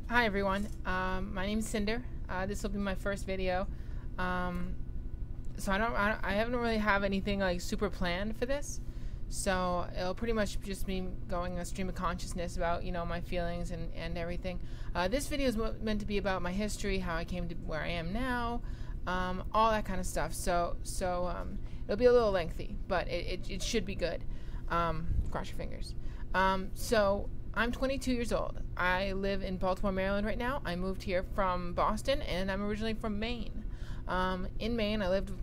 Hi everyone, my name's Cinder. This will be my first video. So I haven't really have anything like super planned for this. So it'll pretty much just be going a stream of consciousness about, my feelings and everything. This video is meant to be about my history, how I came to where I am now, all that kind of stuff. So it'll be a little lengthy, but it should be good. Cross your fingers. So I'm 22 years old. I live in Baltimore, Maryland right now. I moved here from Boston, and I'm originally from Maine. In Maine, I lived with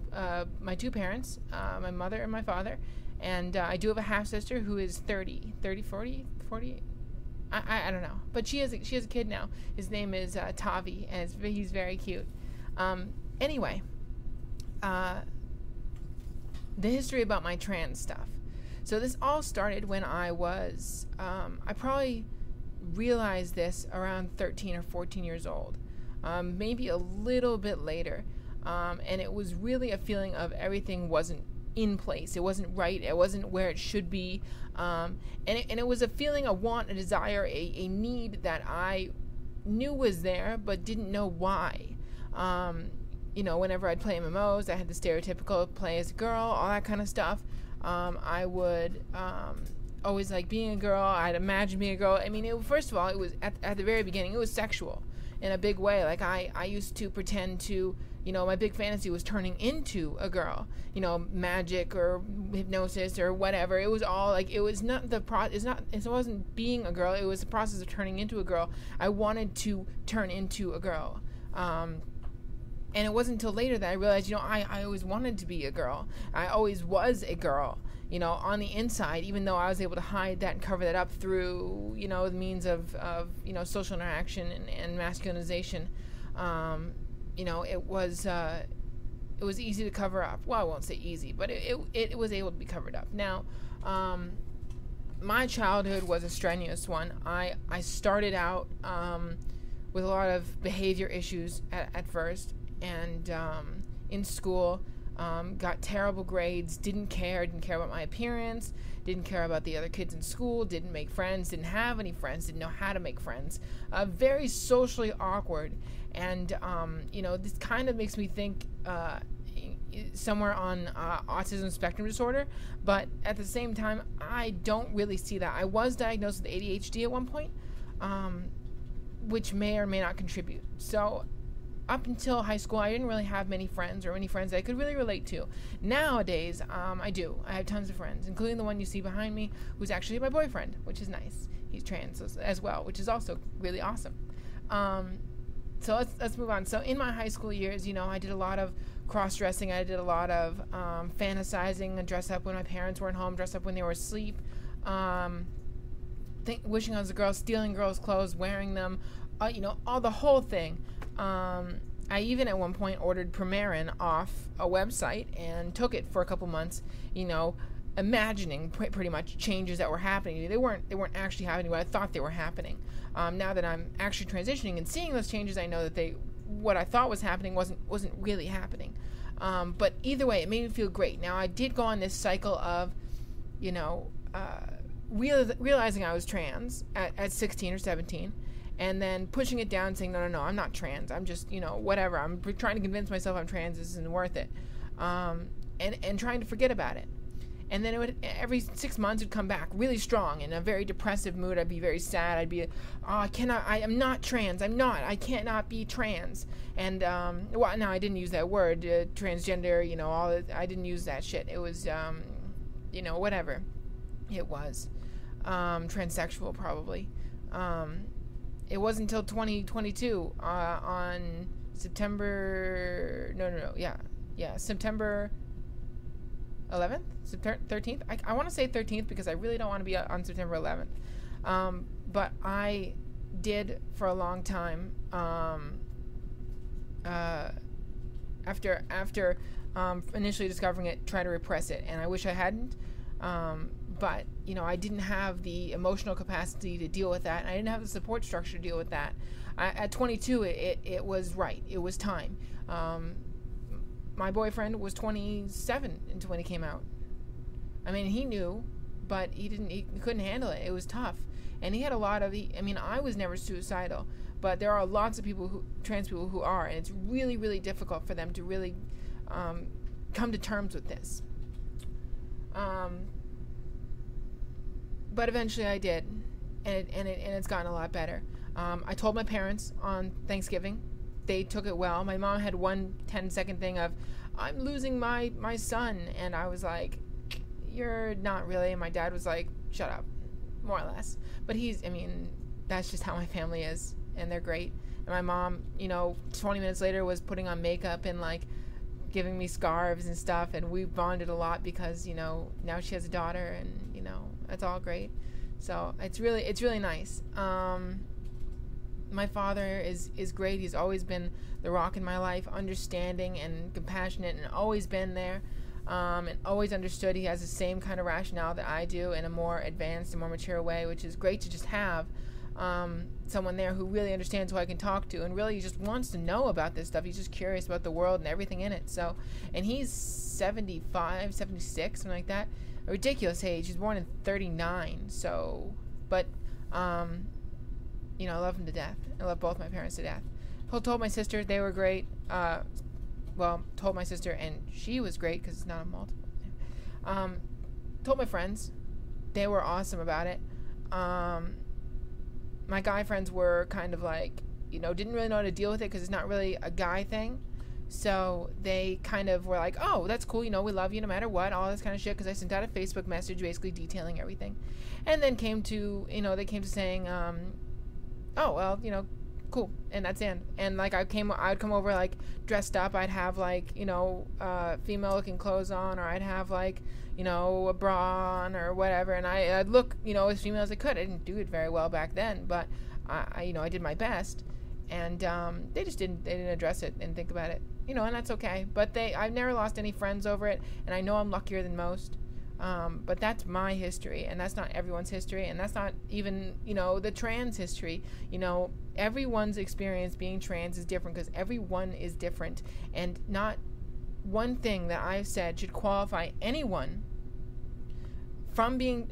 my two parents, my mother and my father, and I do have a half-sister who is 40. I don't know. But she has a kid now. His name is Tavi, and he's very cute. Anyway, the history about my trans stuff. So this all started when I was, I probably realized this around 13 or 14 years old, maybe a little bit later, and it was really a feeling of everything wasn't in place. It wasn't right. It wasn't where it should be, and it was a feeling, a want, a desire, a need that I knew was there but didn't know why. Whenever I'd play MMOs, I had the stereotypical play as a girl, all that kind of stuff. I would always like being a girl. I'd imagine being a girl. I mean, first of all, it was at the very beginning, it was sexual in a big way. Like I used to pretend to, my big fantasy was turning into a girl. Magic or hypnosis or whatever. It was all like, it was not it wasn't being a girl. It was the process of turning into a girl. I wanted to turn into a girl. And it wasn't until later that I realized, I always wanted to be a girl. I always was a girl, on the inside, even though I was able to hide that and cover that up through, the means of social interaction and masculinization. It was easy to cover up. Well, I won't say easy, but it was able to be covered up. Now, my childhood was a strenuous one. I started out with a lot of behavior issues at first. And in school, got terrible grades, didn't care about my appearance, didn't care about the other kids in school, didn't make friends, didn't have any friends, didn't know how to make friends, very socially awkward. And, this kind of makes me think somewhere on autism spectrum disorder, but at the same time, I don't really see that. I was diagnosed with ADHD at one point, which may or may not contribute. So up until high school, I didn't really have many friends or any friends that I could really relate to. Nowadays, I do. I have tons of friends, including the one you see behind me, who's actually my boyfriend, which is nice. He's trans as well, which is also really awesome. So let's move on. So in my high school years, I did a lot of cross-dressing. I did a lot of fantasizing and dress up when my parents weren't home, dress up when they were asleep, wishing I was a girl, stealing girls' clothes, wearing them, all the whole thing. I even at one point ordered Premarin off a website and took it for a couple months, imagining pretty much changes that were happening. They weren't actually happening, but I thought they were happening. Now that I'm actually transitioning and seeing those changes, I know that what I thought was happening wasn't really happening. But either way, it made me feel great. Now I did go on this cycle of, realizing I was trans at 16 or 17. And then pushing it down, saying, no, I'm not trans. I'm just, whatever. I'm trying to convince myself I'm trans. This isn't worth it. And trying to forget about it. And then every 6 months, it would come back really strong in a very depressive mood. I'd be very sad. I'd be, I am not trans. I cannot be trans. And, no, I didn't use that word, transgender, I didn't use that shit. It was, whatever it was. Transsexual, probably. It wasn't until 2022 on September. September 11th, September 13th. I want to say 13th because I really don't want to be on September 11th. But I did for a long time. After initially discovering it, try to repress it, and I wish I hadn't. But, I didn't have the emotional capacity to deal with that, and I didn't have the support structure to deal with that. At 22, it was right. It was time. My boyfriend was 27 when he came out. I mean, he knew, but he couldn't handle it. It was tough. And he had a lot of, I was never suicidal, but there are lots of trans people who are, and it's really, really difficult for them to really come to terms with this. But eventually I did, and it's gotten a lot better. I told my parents on Thanksgiving. They took it well. My mom had one 10-second thing of, I'm losing my son, and I was like, you're not really. And my dad was like, shut up, more or less. But that's just how my family is, and they're great. And my mom, 20 minutes later was putting on makeup and like giving me scarves and stuff, and we bonded a lot because, now she has a daughter, and, that's all great. So it's really nice. My father is great. He's always been the rock in my life, understanding and compassionate, and always been there, and always understood. He has the same kind of rationale that I do in a more advanced and more mature way, which is great to just have someone there who really understands, who I can talk to, and really just wants to know about this stuff. He's just curious about the world and everything in it. So, and he's 75, 76, something like that. A ridiculous age. He's born in 39. So, but I love him to death. I love both my parents to death. Told my sister they were great. Told my sister, and she was great because it's not a multiple. Told my friends, they were awesome about it. My guy friends were kind of like, didn't really know how to deal with it because it's not really a guy thing. So they kind of were like, oh, that's cool. We love you no matter what, all this kind of shit. Because I sent out a Facebook message basically detailing everything. And then they came to saying, oh, well, cool. And that's it. And like I'd come over like dressed up. I'd have like, female looking clothes on, or I'd have like, a bra on or whatever. And I'd look, as female as I could. I didn't do it very well back then, but I did my best. And they didn't address it and think about it, and that's okay. But I've never lost any friends over it, and I know I'm luckier than most. But that's my history, and that's not everyone's history, and that's not even, the trans history. Everyone's experience being trans is different because everyone is different, and not one thing that I've said should qualify anyone from being,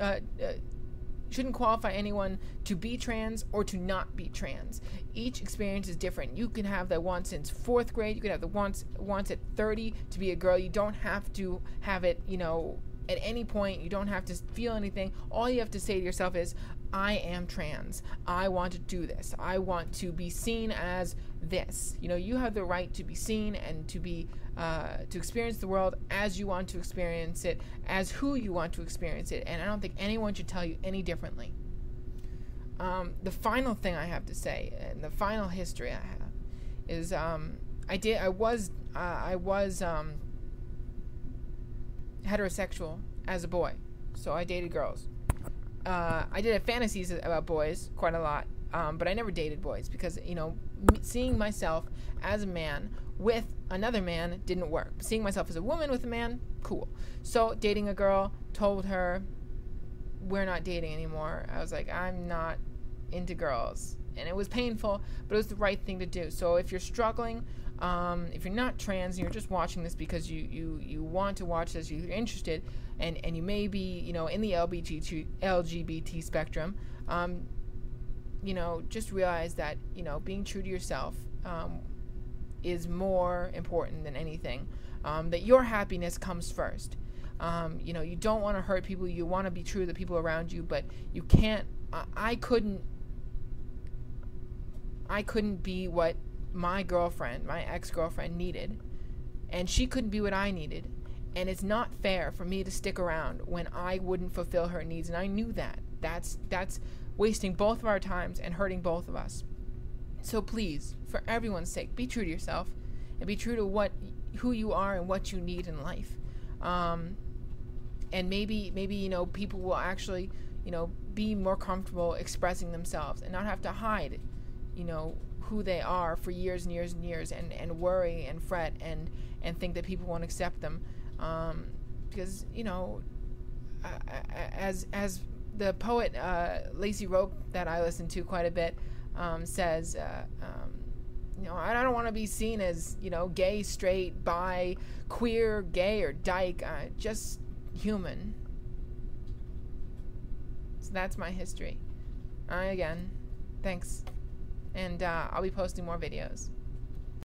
shouldn't qualify anyone to be trans or to not be trans. Each experience is different. You can have the want since 4th grade. You can have the wants at 30 to be a girl. You don't have to have it, at any point. You don't have to feel anything. All you have to say to yourself is, I am trans. I want to do this. I want to be seen as this. You have the right to be seen and to be to experience the world as you want to experience it, as who you want to experience it. And I don't think anyone should tell you any differently. The final thing I have to say, and the final history I have, is I was heterosexual as a boy, so I dated girls. I did have fantasies about boys quite a lot, but I never dated boys because, seeing myself as a man with another man didn't work. Seeing myself as a woman with a man, cool. So dating a girl, told her, we're not dating anymore. I was like, I'm not into girls. And it was painful, but it was the right thing to do. So if you're struggling, if you're not trans and you're just watching this because you want to watch this, you're interested, and you may be, in the LGBT spectrum, just realize that, being true to yourself is more important than anything. That your happiness comes first. You don't want to hurt people. You want to be true to the people around you, but you can't. I couldn't be what my ex-girlfriend needed, and she couldn't be what I needed. And it's not fair for me to stick around when I wouldn't fulfill her needs, and I knew that. That's wasting both of our times and hurting both of us. So please, for everyone's sake, be true to yourself and be true to who you are and what you need in life. And maybe people will actually be more comfortable expressing themselves and not have to hide who they are for years and years and years and worry and fret and think that people won't accept them. Because as the poet Lacey Rope, that I listen to quite a bit, says, I don't want to be seen as gay, straight, bi, queer, gay, or dyke. Just human. So that's my history. Again, thanks. and I'll be posting more videos.